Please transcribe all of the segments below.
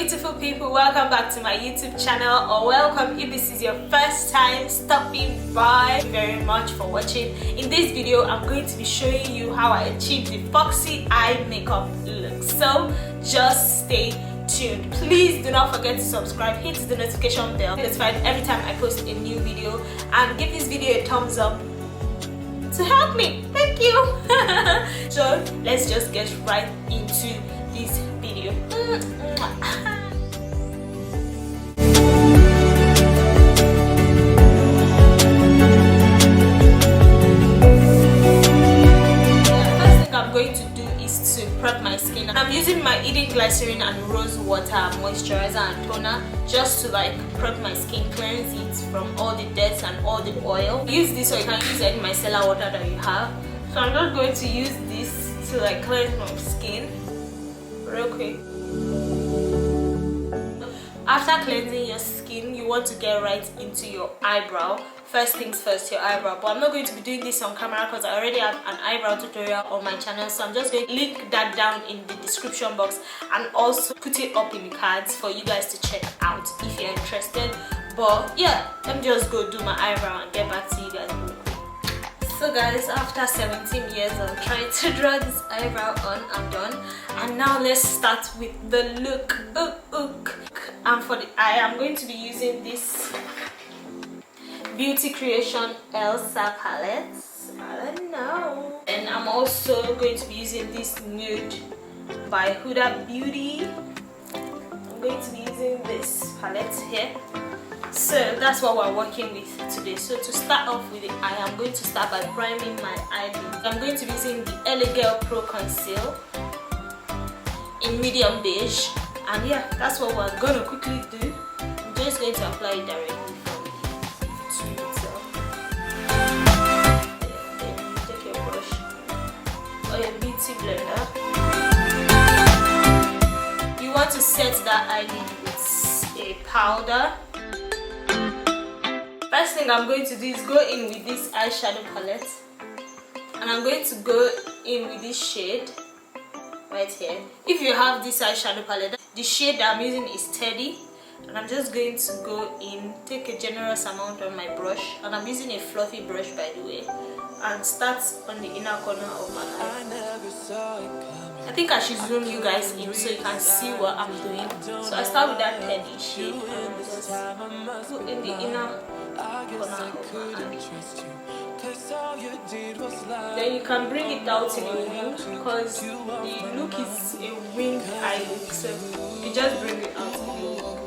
beautiful people, welcome back to my YouTube channel, or welcome if this is your first time stopping by. Thank you very much for watching. In this video I'm going to be showing you how I achieved the Foxy eye makeup look, so just stay tuned. Please do not forget to subscribe, hit the notification bell, notified every time I post a new video, and give this video a thumbs up to help me. Thank you. So let's just get right into this video. I'm going to do is to prep my skin. I'm using my Eden Glycerin and Rose Water moisturizer and toner just to like prep my skin, cleanse it from all the dirt and all the oil. Use this, or you can use any micellar water that you have. So I'm just going to use this to like cleanse my skin real quick. After cleansing your skin, you want to get right into your eyebrow. First things first, your eyebrow. But I'm not going to be doing this on camera because I already have an eyebrow tutorial on my channel, so I'm just going to link that down in the description box and also put it up in the cards for you guys to check out if you're interested. But yeah, let me just go do my eyebrow and get back to you guys. So guys, after 17 years of trying to draw this eyebrow on, I'm done. And now let's start with the look. And for the eye, I'm going to be using this Beauty Creation Elsa palette. I don't know. And I'm also going to be using this nude by Huda Beauty. I'm going to be using this palette here. So that's what we're working with today. So to start off with the eye, I'm going to start by priming my eyelid. I'm going to be using the LA Girl Pro Conceal in medium beige. And yeah, that's what we're gonna quickly do. I'm just going to apply it directly from the tube itself. Then take your brush or your beauty blender. You want to set that eyelid with a powder. First thing I'm going to do is go in with this eyeshadow palette, and I'm going to go in with this shade right here. If you have this eyeshadow palette, the shade that I'm using is 30, and I'm just going to go in, take a generous amount on my brush, and I'm using a fluffy brush by the way, and start on the inner corner of my eye. I think I should zoom you guys in so you can see what I'm doing. So I start with that 30 shade and just put in the inner corner of my eye. Then you can bring it out in a wing because the look is a wing eye look, so you just bring it out in a wing.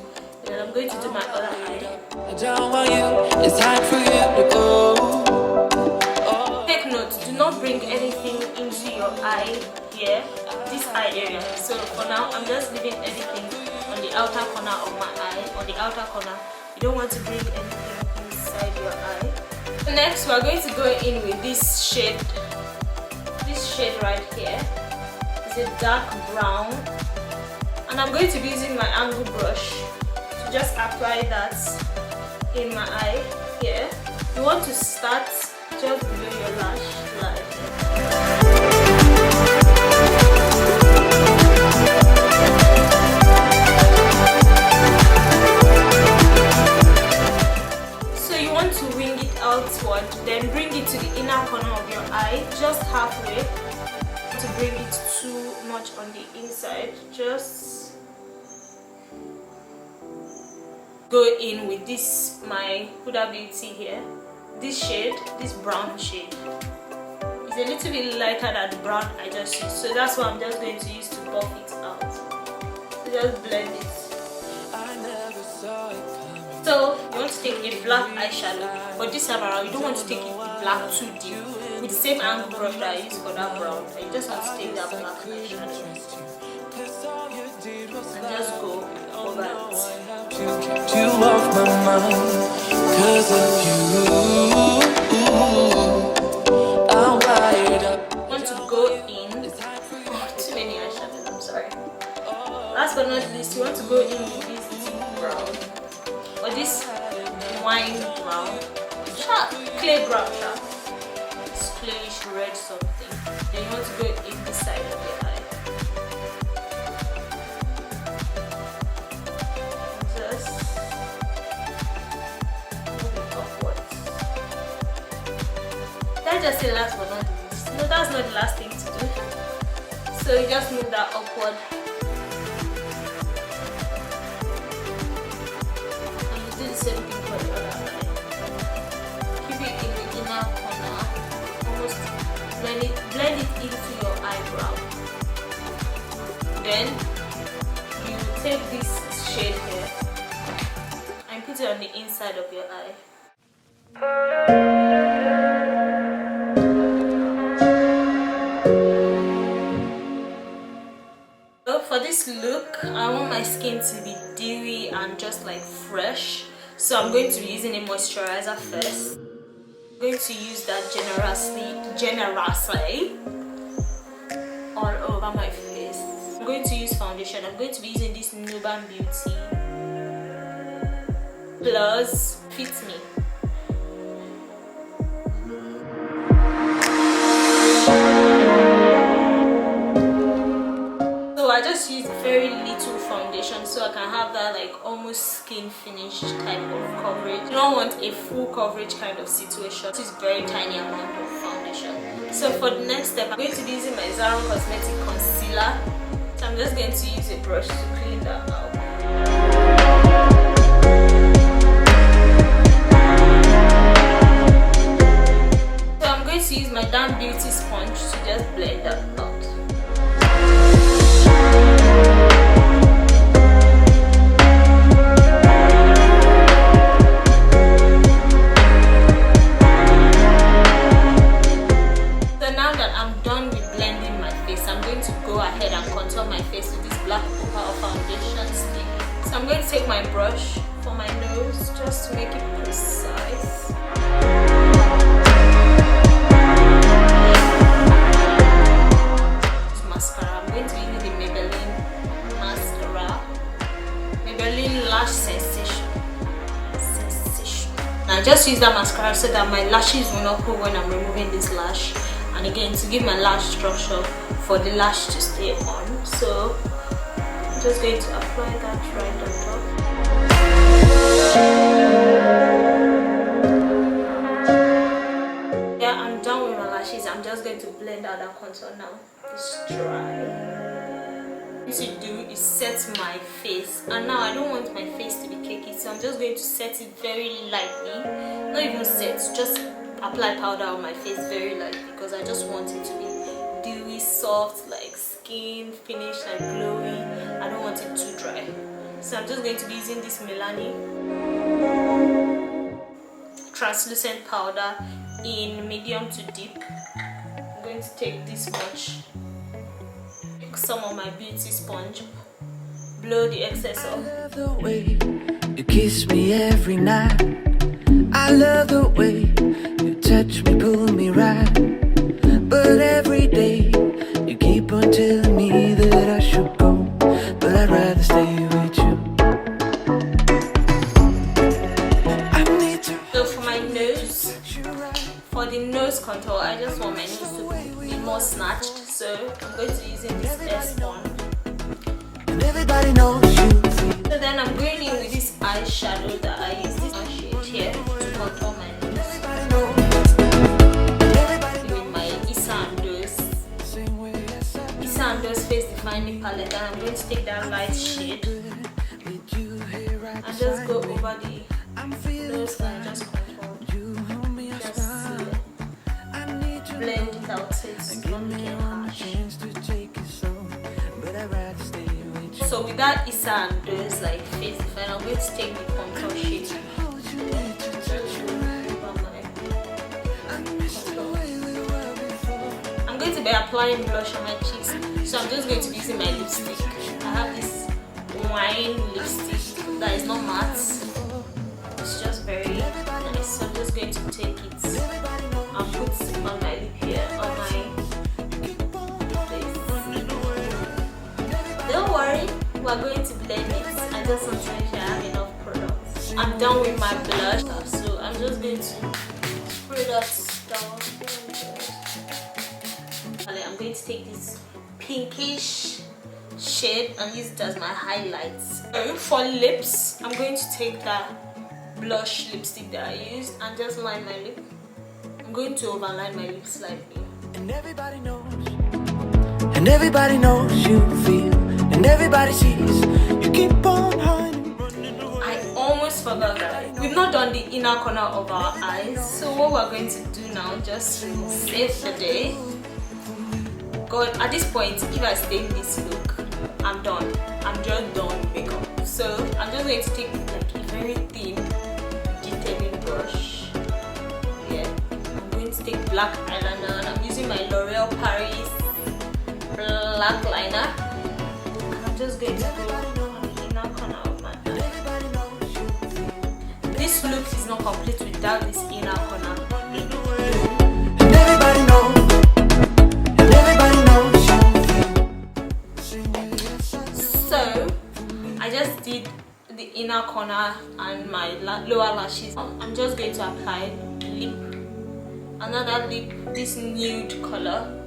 Then I'm going to do my other eye. I don't want you, it's time for you to go. Take note, do not bring anything into your eye here, this eye area. So for now, I'm just leaving everything on the outer corner of my eye, on the outer corner. You don't want to bring anything inside your eye. Next, we're going to go in with this shade right here. It's a dark brown, and I'm going to be using my angle brush to just apply that in my eye here. You want to start just below your lash line. Outward, then bring it to the inner corner of your eye, just halfway. To bring it too much on the inside, just go in with this my Huda Beauty here. This shade, this brown shade, is a little bit lighter than the brown I just used, so that's what I'm just going to use to buff it out. So just blend it. So you want to take a black eyeshadow, but this time around you don't want to take it black too deep. With the same angle brush that I used for that brown, you just want to take that black eyeshadow and just go over it. You off my mind, 'cause of you. I'm wired up. You want to go in. Oh, too many eyeshadows, I'm sorry. Last but not least, you want to go in with this deep brown. Or this wine brown, clay brown, it's clayish red something. Then you want to go in the side of your eye. just say last but not least. No, that's not the last thing to do. So you just move that upward. And you do the same thing for the other eye. Keep it in the inner corner. Almost blend it into your eyebrow. Then you take this shade here and put it on the inside of your eye. So for this look, I want my skin to be dewy and just like fresh. So I'm going to be using a moisturizer first. I'm going to use that generously all over my face. I'm going to use foundation. I'm going to be using this Nuban Beauty Plus Fit Me. So I just use very little foundation so I can have that like almost skin finish type of coverage. You don't want a full coverage kind of situation. This is very tiny amount of foundation. So for the next step, I'm going to be using my Zara Cosmetic Concealer. So I'm just going to use a brush to clean that out. So I'm going to use my damn beauty sponge to just blend that out. So I'm going to take my brush for my nose just to make it precise. Mascara. I'm going to use the Maybelline mascara. Maybelline Lash Sensation. Now I just use that mascara so that my lashes will not pull when I'm removing this lash. And again, to give my lash structure for the lash to stay on. So just going to apply that right on top. Yeah, I'm done with my lashes. I'm just going to blend out that contour now. It's dry. What you do is set my face, and now I don't want my face to be cakey, so I'm just going to set it very lightly. Not even set, just apply powder on my face very lightly because I just want it to be dewy, soft, like skin finish, like glowy. I don't want it too dry, so I'm just going to be using this Milani translucent powder in medium to deep. I'm going to take this much, take some of my beauty sponge, blow the excess off. I love the way you kiss me every night. I love the way you touch me, pull me right. But every day you keep on telling me that I should go, but I'd rather stay with you. I need to. So for my nose, for the nose contour, I just want my nose to be more snatched. So I'm going to be using this S1. And everybody knows you. So then I'm going in with this eyeshadow that I use this shade here to contour my nose. With my Issa and Those Face Defining palette, and I'm going to take that light shade and just go over the nose and just contour. Just blend it out so it's not looking harsh. So with that Issa and Those like face define, I'm going to take the contour shade. I'm going to be applying blush on my cheeks, so I'm just going to be using my lipstick. I have this wine lipstick that is not matte. It's just very nice. So I'm just going to take it and put on my lip here, on my face. Don't worry, we're going to blend it. I just want to make sure I have enough products. I'm done with my blush, so I'm just going to spray that down. I'm going to take this pinkish shade and use it as my highlights. For lips, I'm going to take that blush lipstick that I used and just line my lip. I'm I'm going to overline my lips slightly. And everybody knows you feel, and everybody sees you keep on hiding. I almost forgot that we've not done the inner corner of our eyes. So what we're going to do now, just save the day. God, at this point, if I stay in this look, I'm done. I'm just done with makeup. So I'm just going to take like a very thin detailing brush. Yeah, I'm going to take black eyeliner, and I'm using my L'Oreal Paris black liner. And I'm just going to go on the inner corner of my eye. This look is not complete without this inner corner. And everybody knows. So I just did the inner corner and my lower lashes. I'm just going to apply lip, another lip, this nude color.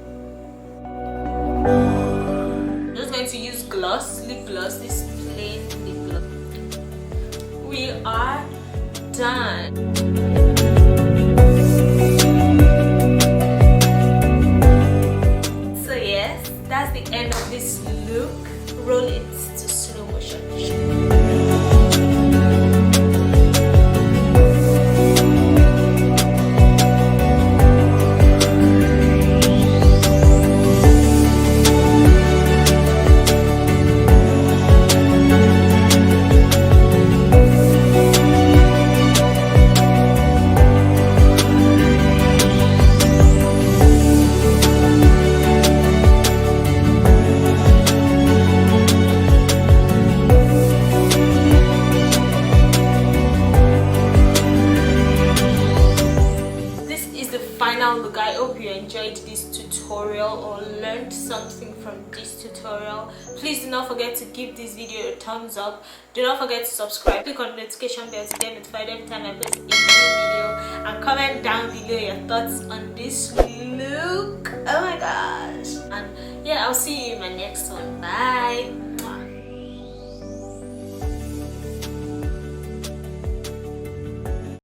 I'm just going to use gloss, lip gloss, this plain lip gloss. We are done. So yes, that's the end of this look. Roll it to slow motion. Look, I hope you enjoyed this tutorial or learned something from this tutorial. Please do not forget to give this video a thumbs up. Do not forget to subscribe, click on the notification bell to get notified every time I post a new video, and comment down below your thoughts on this look. Oh my gosh. And yeah, I'll see you in my next one. Bye.